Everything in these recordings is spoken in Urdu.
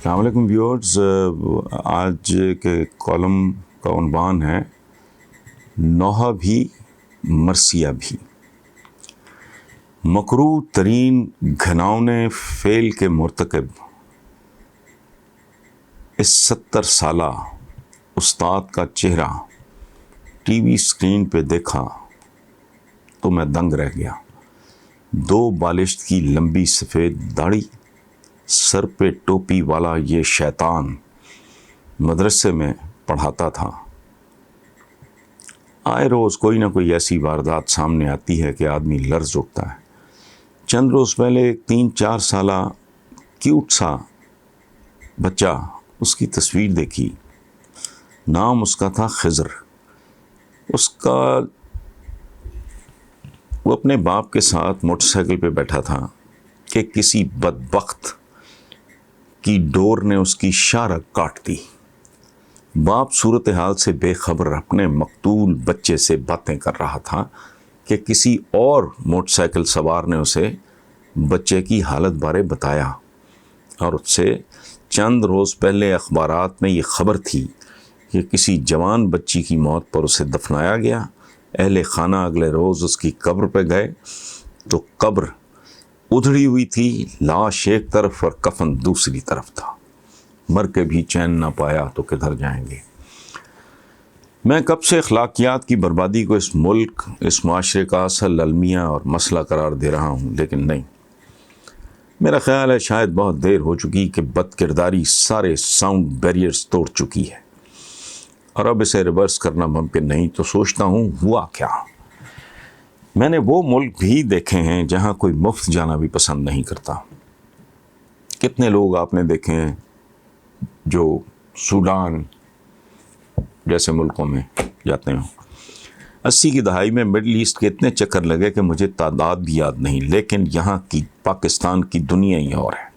السلام علیکم ویورز، آج کے کالم کا عنوان ہے نوحہ بھی مرثیہ بھی۔ مکروہ ترین گھناؤنے فعل کے مرتکب اس 70 سالہ استاد کا چہرہ ٹی وی اسکرین پہ دیکھا تو میں دنگ رہ گیا۔ 2 بالشت کی لمبی سفید داڑھی، سر پہ ٹوپی والا یہ شیطان مدرسے میں پڑھاتا تھا۔ آئے روز کوئی نہ کوئی ایسی واردات سامنے آتی ہے کہ آدمی لرز اٹھتا ہے۔ چند روز پہلے ایک 3-4 سالہ کیوٹ سا بچہ، اس کی تصویر دیکھی، نام اس کا تھا خضر۔ وہ اپنے باپ کے ساتھ موٹر سائیکل پہ بیٹھا تھا کہ کسی بدبخت کی ڈور نے اس کی شارہ کاٹ دی۔ باپ صورتحال سے بے خبر اپنے مقتول بچے سے باتیں کر رہا تھا کہ کسی اور موٹر سائیکل سوار نے اسے بچے کی حالت بارے بتایا، اور اس سے چند روز پہلے اخبارات میں یہ خبر تھی کہ کسی جوان بچی کی موت پر اسے دفنایا گیا۔ اہل خانہ اگلے روز اس کی قبر پہ گئے تو قبر ادھڑی ہوئی تھی، لاش ایک طرف اور کفن دوسری طرف تھا۔ مر کے بھی چین نہ پایا تو کدھر جائیں گے۔ میں کب سے اخلاقیات کی بربادی کو اس ملک، اس معاشرے کا اصل المیہ اور مسئلہ قرار دے رہا ہوں، لیکن نہیں۔ میرا خیال ہے شاید بہت دیر ہو چکی کہ بد کرداری سارے ساؤنڈ بیریئرز توڑ چکی ہے، اور اب اسے ریورس کرنا ممکن نہیں۔ تو سوچتا ہوں ہوا کیا؟ میں نے وہ ملک بھی دیکھے ہیں جہاں کوئی مفت جانا بھی پسند نہیں کرتا۔ کتنے لوگ آپ نے دیکھے ہیں جو سوڈان جیسے ملکوں میں جاتے ہیں۔ 80 کی دہائی میں مڈل ایسٹ کے اتنے چکر لگے کہ مجھے تعداد بھی یاد نہیں، لیکن یہاں کی پاکستان کی دنیا ہی اور ہے۔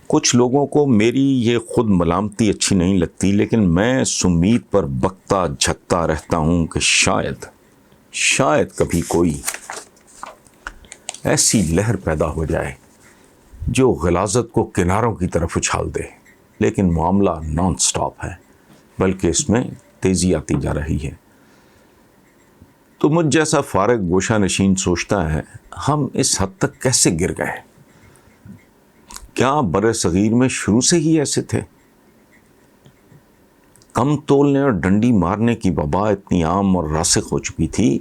کچھ لوگوں کو میری یہ خود ملامتی اچھی نہیں لگتی، لیکن میں اس امید پر بکتا جھکتا رہتا ہوں کہ شاید کبھی کوئی ایسی لہر پیدا ہو جائے جو غلاظت کو کناروں کی طرف اچھال دے، لیکن معاملہ نان سٹاپ ہے، بلکہ اس میں تیزی آتی جا رہی ہے۔ تو مجھ جیسا فارغ گوشہ نشین سوچتا ہے، ہم اس حد تک کیسے گر گئے؟ کیا بر صغیر میں شروع سے ہی ایسے تھے؟ کم تولنے اور ڈنڈی مارنے کی وبا اتنی عام اور راسخ ہو چکی تھی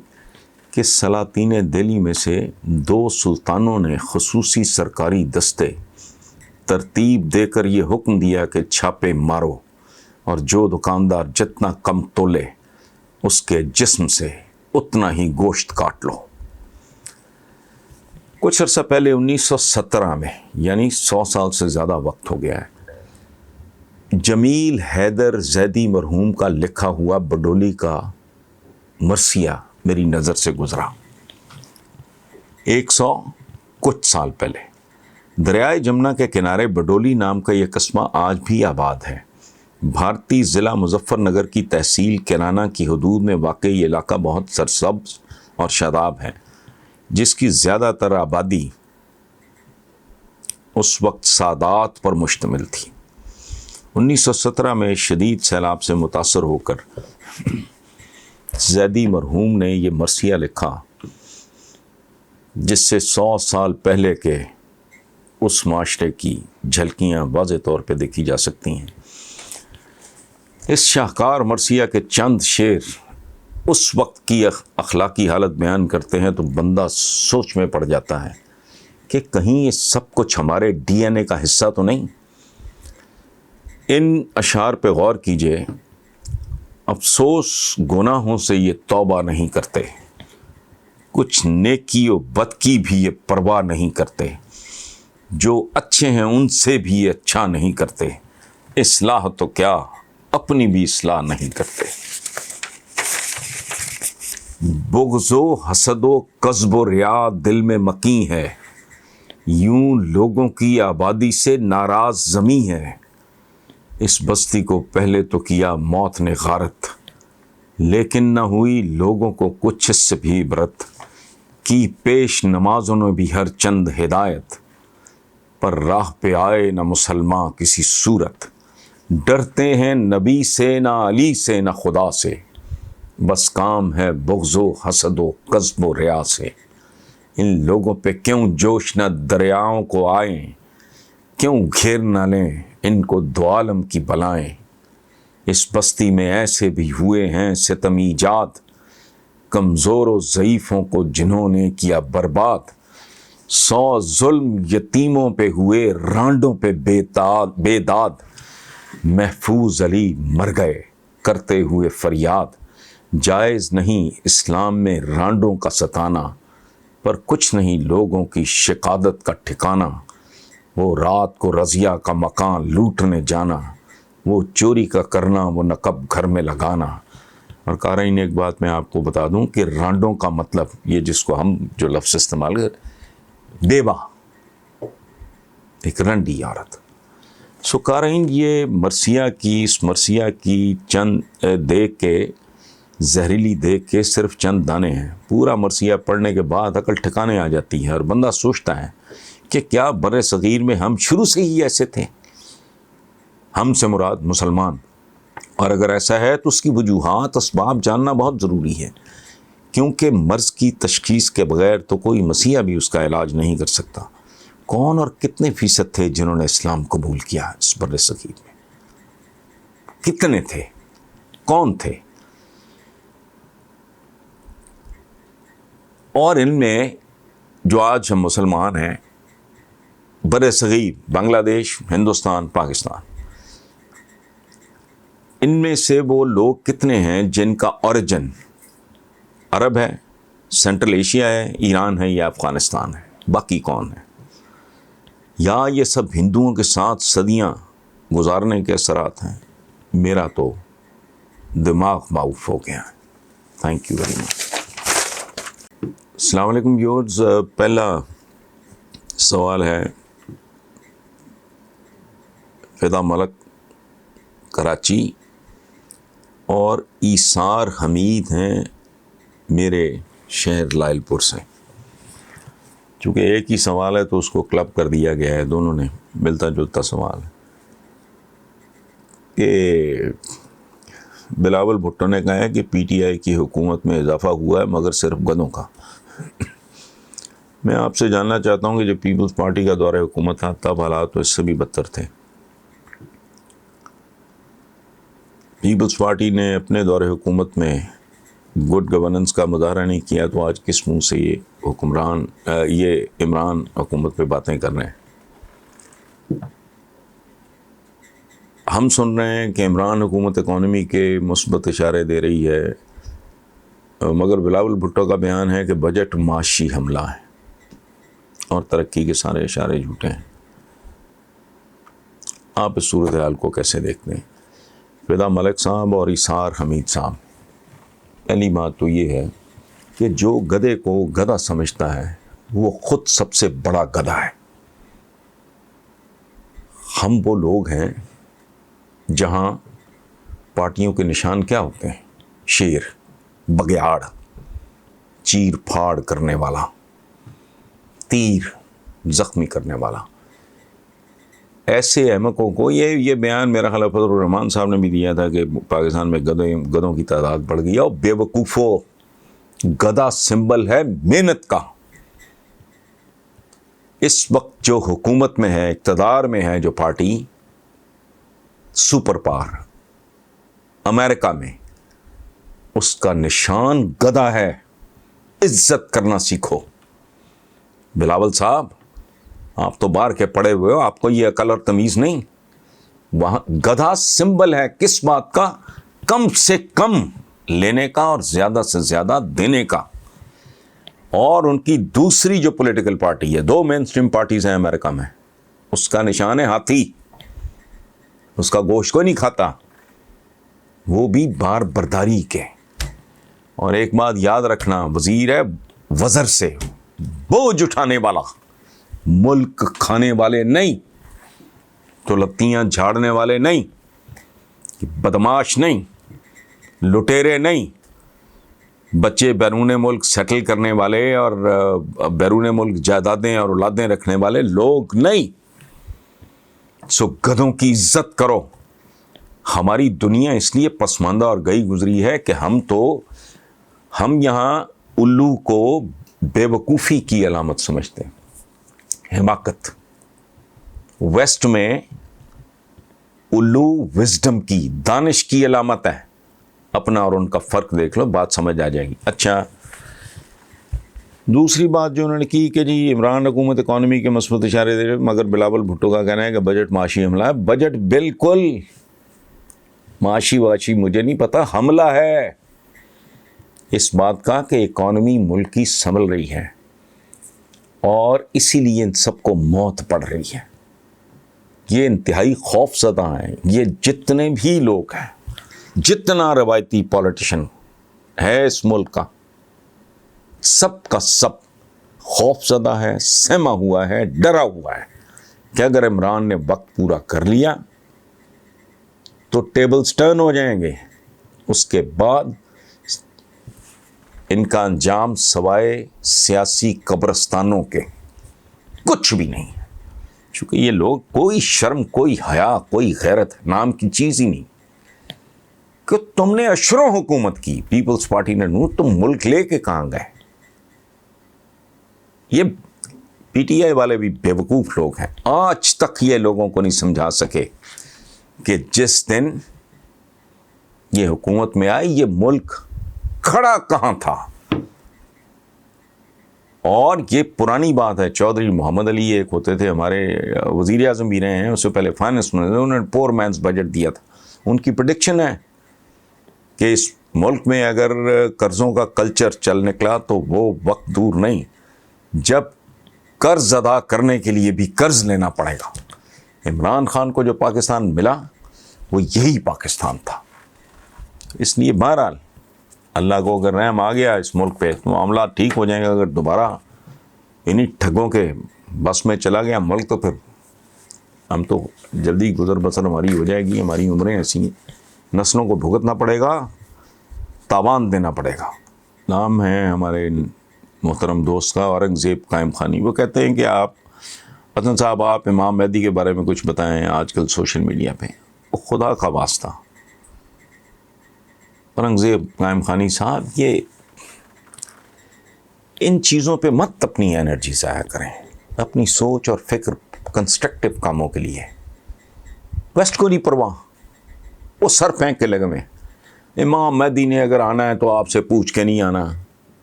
کہ سلاطین دہلی میں سے 2 سلطانوں نے خصوصی سرکاری دستے ترتیب دے کر یہ حکم دیا کہ چھاپے مارو، اور جو دکاندار جتنا کم تولے اس کے جسم سے اتنا ہی گوشت کاٹ لو۔ کچھ عرصہ پہلے 1917 میں، یعنی 100 سال سے زیادہ وقت ہو گیا ہے، جمیل حیدر زیدی مرحوم کا لکھا ہوا بڈولی کا مرثیہ میری نظر سے گزرا۔ 100 کچھ سال پہلے دریائے جمنا کے کنارے بڈولی نام کا یہ قصبہ آج بھی آباد ہے۔ بھارتی ضلع مظفر نگر کی تحصیل کینانا کی حدود میں واقع یہ علاقہ بہت سرسبز اور شاداب ہے، جس کی زیادہ تر آبادی اس وقت سادات پر مشتمل تھی۔ 1917 میں شدید سیلاب سے متاثر ہو کر زیدی مرحوم نے یہ مرثیہ لکھا، جس سے 100 سال پہلے کے اس معاشرے کی جھلکیاں واضح طور پہ دیکھی جا سکتی ہیں۔ اس شاہکار مرثیہ کے چند شعر اس وقت کی اخلاقی حالت بیان کرتے ہیں تو بندہ سوچ میں پڑ جاتا ہے کہ کہیں یہ سب کچھ ہمارے ڈی این اے کا حصہ تو نہیں۔ ان اشعار پہ غور کیجئے۔ افسوس گناہوں سے یہ توبہ نہیں کرتے، کچھ نیکی و بد کی بھی یہ پرواہ نہیں کرتے، جو اچھے ہیں ان سے بھی یہ اچھا نہیں کرتے، اصلاح تو کیا اپنی بھی اصلاح نہیں کرتے۔ بغض و حسد و کذب و ریا دل میں مکیں ہے، یوں لوگوں کی آبادی سے ناراض زمیں ہے۔ اس بستی کو پہلے تو کیا موت نے غارت، لیکن نہ ہوئی لوگوں کو کچھ اس سے بھی عبرت، کی پیش نمازوں نے بھی ہر چند ہدایت، پر راہ پہ آئے نہ مسلمان کسی صورت، ڈرتے ہیں نبی سے نہ علی سے نہ خدا سے، بس کام ہے بغض و حسد و کذب و ریا سے۔ ان لوگوں پہ کیوں جوش نہ دریاؤں کو آئیں، کیوں گھیر نہ لیں ان کو دو عالم کی بلائیں۔ اس بستی میں ایسے بھی ہوئے ہیں ستم ایجاد، کمزور و ضعیفوں کو جنہوں نے کیا برباد۔ 100 ظلم یتیموں پہ ہوئے رانڈوں پہ بے داد، محفوظ علی مر گئے کرتے ہوئے فریاد۔ جائز نہیں اسلام میں رانڈوں کا ستانا، پر کچھ نہیں لوگوں کی شقادت کا ٹھکانہ۔ وہ رات کو رضیہ کا مکان لوٹنے جانا، وہ چوری کا کرنا وہ نقب گھر میں لگانا۔ اور قارئین ایک بات میں آپ کو بتا دوں کہ رانڈوں کا مطلب یہ جس کو ہم جو لفظ استعمال کریں، بیوہ، ایک رنڈی عورت۔ سو قارئین یہ اس مرثیہ کی چند دیکھ کے، زہریلی دیکھ کے صرف چند دانے ہیں، پورا مرثیہ پڑھنے کے بعد عقل ٹھکانے آ جاتی ہے اور بندہ سوچتا ہے کہ کیا بر صغیر میں ہم شروع سے ہی ایسے تھے، ہم سے مراد مسلمان؟ اور اگر ایسا ہے تو اس کی وجوہات اسباب جاننا بہت ضروری ہے، کیونکہ مرض کی تشخیص کے بغیر تو کوئی مسیحا بھی اس کا علاج نہیں کر سکتا۔ کون اور کتنے فیصد تھے جنہوں نے اسلام قبول کیا اس بر صغیر میں؟ کتنے تھے؟ کون تھے؟ اور ان میں جو آج ہم مسلمان ہیں، بر صغیر، بنگلہ دیش، ہندوستان، پاکستان، ان میں سے وہ لوگ کتنے ہیں جن کا اوریجن عرب ہے، سینٹرل ایشیا ہے، ایران ہے یا افغانستان ہے؟ باقی کون ہے؟ یا یہ سب ہندوؤں کے ساتھ صدیاں گزارنے کے اثرات ہیں؟ میرا تو دماغ معاف ہو گیا ہے۔ Thank you very much. السلام علیکم ویورز، پہلا سوال ہے فدا ملک کراچی، اور ایثار حمید ہیں میرے شہر لائل پور سے۔ چونکہ ایک ہی سوال ہے تو اس کو کلب کر دیا گیا ہے، دونوں نے ملتا جلتا سوال ہے کہ بلاول بھٹو نے کہا ہے کہ پی ٹی آئی کی حکومت میں اضافہ ہوا ہے مگر صرف گدوں کا۔ میں آپ سے جاننا چاہتا ہوں کہ جب پیپلز پارٹی کا دور حکومت تھا تب حالات تو اس سے بھی بدتر تھے۔ پیپلز پارٹی نے اپنے دور حکومت میں گڈ گورننس کا مظاہرہ نہیں کیا، تو آج کس منہ سے یہ عمران حکومت پہ باتیں کر رہے ہیں؟ ہم سن رہے ہیں کہ عمران حکومت اکانومی کے مثبت اشارے دے رہی ہے، مگر بلاول بھٹو کا بیان ہے کہ بجٹ معاشی حملہ ہے اور ترقی کے سارے اشارے جھوٹے ہیں۔ آپ اس صورتحال کو کیسے دیکھتے ہیں؟ فدا ملک صاحب اور ایثار حمید صاحب، پہلی بات تو یہ ہے کہ جو گدھے کو گدھا سمجھتا ہے وہ خود سب سے بڑا گدھا ہے۔ ہم وہ لوگ ہیں جہاں پارٹیوں کے نشان کیا ہوتے ہیں؟ شیر، بگیاڑ، چیر پھاڑ کرنے والا، تیر زخمی کرنے والا۔ ایسے احمقوں کو یہ بیان میرا خیال فضل الرحمان صاحب نے بھی دیا تھا کہ پاکستان میں گدھوں کی تعداد بڑھ گئی ہے۔ اور بے وقوفو، گدھا سمبل ہے محنت کا۔ اس وقت جو حکومت میں ہے، اقتدار میں ہے جو پارٹی، سپر پاور امریکہ میں، اس کا نشان گدھا ہے۔ عزت کرنا سیکھو۔ بلاول صاحب، آپ تو باہر کے پڑے ہوئے ہو، آپ کو یہ عقل اور تمیز نہیں؟ وہاں گدھا سمبل ہے کس بات کا؟ کم سے کم لینے کا اور زیادہ سے زیادہ دینے کا۔ اور ان کی دوسری جو پولیٹیکل پارٹی ہے، 2 مین اسٹریم پارٹیز ہیں امریکہ میں، اس کا نشان ہے ہاتھی۔ اس کا گوشت کوئی نہیں کھاتا، وہ بھی بار برداری کے۔ اور ایک بات یاد رکھنا، وزیر ہے وزر سے، بوجھ اٹھانے والا، ملک کھانے والے نہیں، تو لتیاں جھاڑنے والے نہیں، بدماش نہیں، لٹیرے نہیں، بچے بیرون ملک سیٹل کرنے والے اور بیرون ملک جائیدادیں اور اولادیں رکھنے والے لوگ نہیں۔ سو گدھوں کی عزت کرو. ہماری دنیا اس لیے پسماندہ اور گئی گزری ہے کہ ہم یہاں الو کو بے وقوفی کی علامت سمجھتے ہیں، حماقت. ویسٹ میں الو وزڈم کی، دانش کی علامت ہے. اپنا اور ان کا فرق دیکھ لو، بات سمجھ آ جائے گی. اچھا، دوسری بات جو انہوں نے کی کہ جی عمران حکومت اکانومی کے مثبت اشارے دے رہے، مگر بلاول بھٹو کا کہنا ہے کہ بجٹ معاشی حملہ ہے. بجٹ بالکل معاشی واشی مجھے نہیں پتا، حملہ ہے اس بات کا کہ اکانومی ملک کی سنبھل رہی ہے اور اسی لیے ان سب کو موت پڑ رہی ہے. یہ انتہائی خوف زدہ ہیں. یہ جتنے بھی لوگ ہیں، جتنا روایتی پولیٹیشن ہے اس ملک کا سب خوف زدہ ہے، سہما ہوا ہے، ڈرا ہوا ہے کہ اگر عمران نے وقت پورا کر لیا تو ٹیبلز ٹرن ہو جائیں گے. اس کے بعد ان کا انجام سوائے سیاسی قبرستانوں کے کچھ بھی نہیں ہے. چونکہ یہ لوگ کوئی شرم، کوئی حیا، کوئی غیرت نام کی چیز ہی نہیں. کہ تم نے اشروں حکومت کی، پیپلز پارٹی نے، تم ملک لے کے کہاں گئے؟ یہ پی ٹی آئی والے بھی بے وقوف لوگ ہیں. آج تک یہ لوگوں کو نہیں سمجھا سکے کہ جس دن یہ حکومت میں آئی یہ ملک کھڑا کہاں تھا. اور یہ پرانی بات ہے. چودھری محمد علی ایک ہوتے تھے، ہمارے وزیر اعظم بھی رہے ہیں، اس سے پہلے فائنانس منسٹر، انہوں نے پور مینس بجٹ دیا تھا. ان کی پریڈکشن ہے کہ اس ملک میں اگر قرضوں کا کلچر چل نکلا تو وہ وقت دور نہیں جب قرض ادا کرنے کے لیے بھی قرض لینا پڑے گا. عمران خان کو جو پاکستان ملا وہ یہی پاکستان تھا. اس لیے بہرحال اللہ کو اگر رحم آ گیا اس ملک پہ تو معاملات ٹھیک ہو جائیں گے. اگر دوبارہ انہی ٹھگوں کے بس میں چلا گیا ملک تو پھر ہم تو جلدی گزر بسر ہماری ہو جائے گی. ہماری عمریں ایسی ہیں، نسلوں کو بھگتنا پڑے گا، تاوان دینا پڑے گا. نام ہے ہمارے محترم دوست کا اورنگزیب قائم خانی. وہ کہتے ہیں کہ آپ حسن صاحب، آپ امام مہدی کے بارے میں کچھ بتائیں آج کل سوشل میڈیا پہ. وہ خدا کا واسطہ اورنگزیب قائم خانی صاحب، یہ ان چیزوں پہ مت اپنی انرجی ضائع کریں. اپنی سوچ اور فکر کنسٹرکٹیو کاموں کے لیے. ویسٹ کو نہیں پرواہ، وہ سر پھینک کے لگے ہوئے. امام مہدی نے اگر آنا ہے تو آپ سے پوچھ کے نہیں آنا،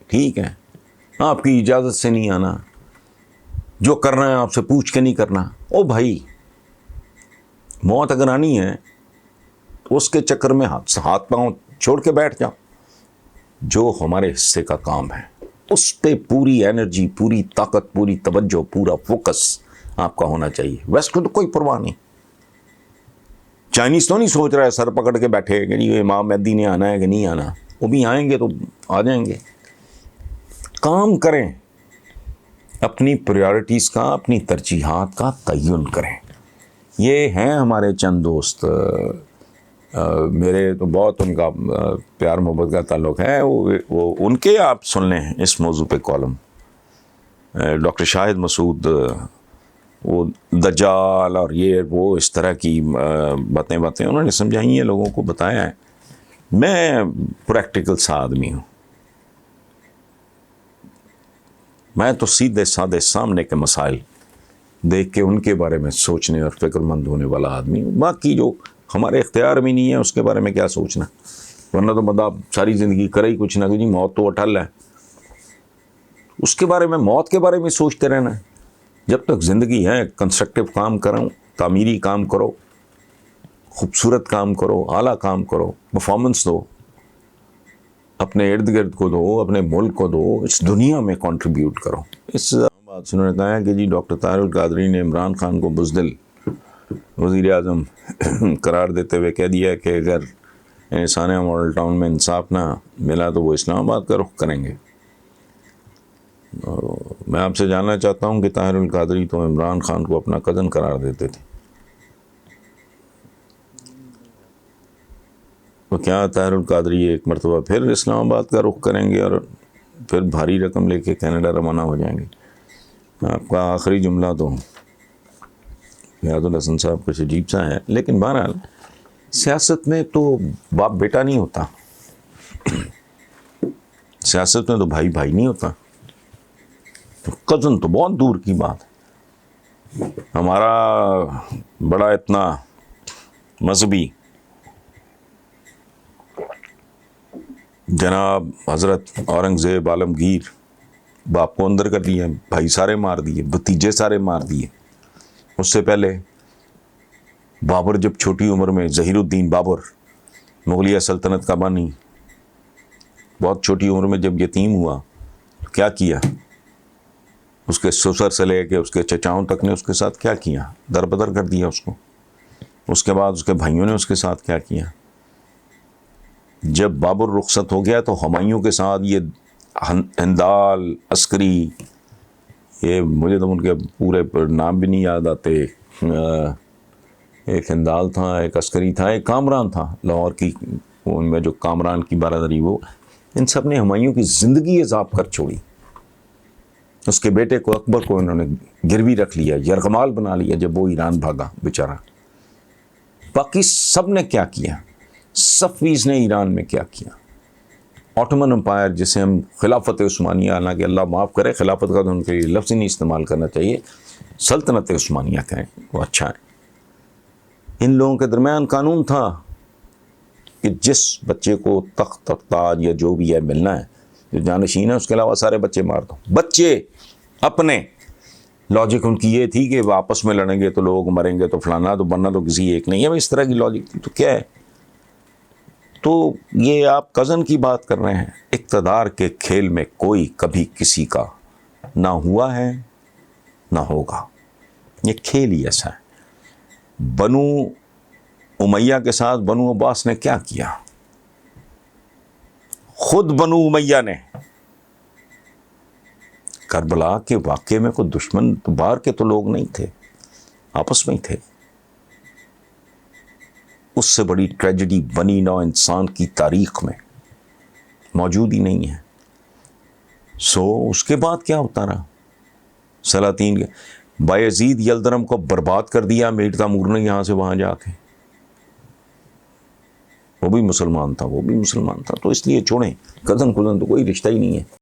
ٹھیک ہے، آپ کی اجازت سے نہیں آنا، جو کرنا ہے آپ سے پوچھ کے نہیں کرنا. او بھائی، موت اگر آنی ہے تو اس کے چکر میں ہاتھ پاؤں چھوڑ کے بیٹھ جاؤ. جو ہمارے حصے کا کام ہے اس پہ پوری انرجی، پوری طاقت، پوری توجہ، پورا فوکس آپ کا ہونا چاہیے. ویسٹ کو تو کوئی پرواہ نہیں. چائنیز تو نہیں سوچ رہا ہے سر پکڑ کے بیٹھے کہ یہ امام مہدی نے آنا ہے کہ نہیں آنا. وہ بھی آئیں گے تو آ جائیں گے. کام کریں، اپنی پریارٹیز کا، اپنی ترجیحات کا تعین کریں. یہ ہیں ہمارے چند دوست، میرے تو بہت ان کا پیار محبت کا تعلق ہے. وہ ان کے آپ سن لیں اس موضوع پہ کالم. ڈاکٹر شاہد مسعود، وہ دجال اور یہ وہ اس طرح کی باتیں انہوں نے سمجھائی ہیں، لوگوں کو بتایا ہے. میں پریکٹیکل سا آدمی ہوں. میں تو سیدھے سادے سامنے کے مسائل دیکھ کے ان کے بارے میں سوچنے اور فکر مند ہونے والا آدمی ہوں. باقی جو ہمارے اختیار میں نہیں ہے اس کے بارے میں کیا سوچنا، ورنہ تو بندہ ساری زندگی کرے ہی کچھ نہ کچھ. موت تو اٹھل ہے، اس کے بارے میں، موت کے بارے میں سوچتے رہنا ہے. جب تک زندگی ہے کنسٹرکٹیو کام کرو، تعمیری کام کرو، خوبصورت کام کرو، اعلیٰ کام کرو، پرفارمنس دو، اپنے ارد گرد کو دو، اپنے ملک کو دو، اس دنیا میں کنٹریبیوٹ کرو. اس بات سے انہوں نے کہا ہے کہ جی ڈاکٹر طاہر القادری نے عمران خان کو بزدل وزیر اعظم قرار دیتے ہوئے کہہ دیا کہ اگر ثانیہ ماڈل ٹاؤن میں انصاف نہ ملا تو وہ اسلام آباد کا رخ کریں گے. میں آپ سے جاننا چاہتا ہوں کہ طاہر القادری تو عمران خان کو اپنا کزن قرار دیتے تھے، تو کیا طاہر القادری ایک مرتبہ پھر اسلام آباد کا رخ کریں گے اور پھر بھاری رقم لے کے کینیڈا روانہ ہو جائیں گے؟ آپ کا آخری جملہ تو نیاز الحسن صاحب کچھ عجیب سا ہے، لیکن بہرحال سیاست میں تو باپ بیٹا نہیں ہوتا، سیاست میں تو بھائی بھائی نہیں ہوتا، کزن تو بہت دور کی بات ہے۔ ہمارا بڑا اتنا مذہبی جناب حضرت اورنگزیب عالمگیر، باپ کو اندر کر دیا، بھائی سارے مار دیے، بھتیجے سارے مار دیے۔ اس سے پہلے بابر جب چھوٹی عمر میں، ظہیر الدین بابر مغلیہ سلطنت کا بانی، بہت چھوٹی عمر میں جب یتیم ہوا تو کیا کیا؟ اس کے سسر سے لے کے اس کے چچاؤں تک نے اس کے ساتھ کیا کیا؟ دربدر کر دیا اس کو۔ اس کے بعد اس کے بھائیوں نے اس کے ساتھ کیا کیا؟ جب بابر رخصت ہو گیا تو ہمایوں کے ساتھ یہ ہندال، عسکری، یہ مجھے تو ان کے پورے نام بھی نہیں یاد آتے، ایک ہندال تھا، ایک عسکری تھا، ایک کامران تھا لاہور کی، ان میں جو کامران کی برادری، وہ ان سب نے ہمایوں کی زندگی عذاب کر چھوڑی۔ اس کے بیٹے کو اکبر کو انہوں نے گروی رکھ لیا، یرغمال بنا لیا جب وہ ایران بھاگا بیچارہ۔ باقی سب نے کیا کیا؟ صفویز نے ایران میں کیا کیا؟ آٹومن امپائر جسے ہم خلافت عثمانیہ، حالانکہ اللہ معاف کرے خلافت کا تو ان کے لیے لفظ ہی نہیں استعمال کرنا چاہیے، سلطنت عثمانیہ کہیں وہ اچھا ہے۔ ان لوگوں کے درمیان قانون تھا کہ جس بچے کو تخت اور تاج یا جو بھی ہے ملنا ہے، جو جانشین ہے، اس کے علاوہ سارے بچے مار دو۔ بچے اپنے، لاجک ان کی یہ تھی کہ وہ آپس میں لڑیں گے تو لوگ مریں گے تو فلانا، تو بننا تو کسی ایک نہیں ہے، اس طرح کی لاجک تھی۔ تو کیا ہے؟ تو یہ آپ کزن کی بات کر رہے ہیں، اقتدار کے کھیل میں کوئی کبھی کسی کا نہ ہوا ہے نہ ہوگا، یہ کھیل ہی ایسا ہے۔ بنو امیہ کے ساتھ بنو عباس نے کیا کیا؟ خود بنو امیہ نے کربلا کے واقعے میں کوئی دشمن باہر کے تو لوگ نہیں تھے، آپس میں ہی تھے۔ اس سے بڑی ٹریجڈی بنی نوع انسان کی تاریخ میں موجود ہی نہیں ہے۔ اس کے بعد کیا ہوتا رہا؟ سلاطین کے بایزید یلدرم کو برباد کر دیا میر تیمور نے یہاں سے وہاں جا کے، وہ بھی مسلمان تھا، وہ بھی مسلمان تھا، تو اس لیے چھوڑیں، کزن تو کوئی رشتہ ہی نہیں ہے۔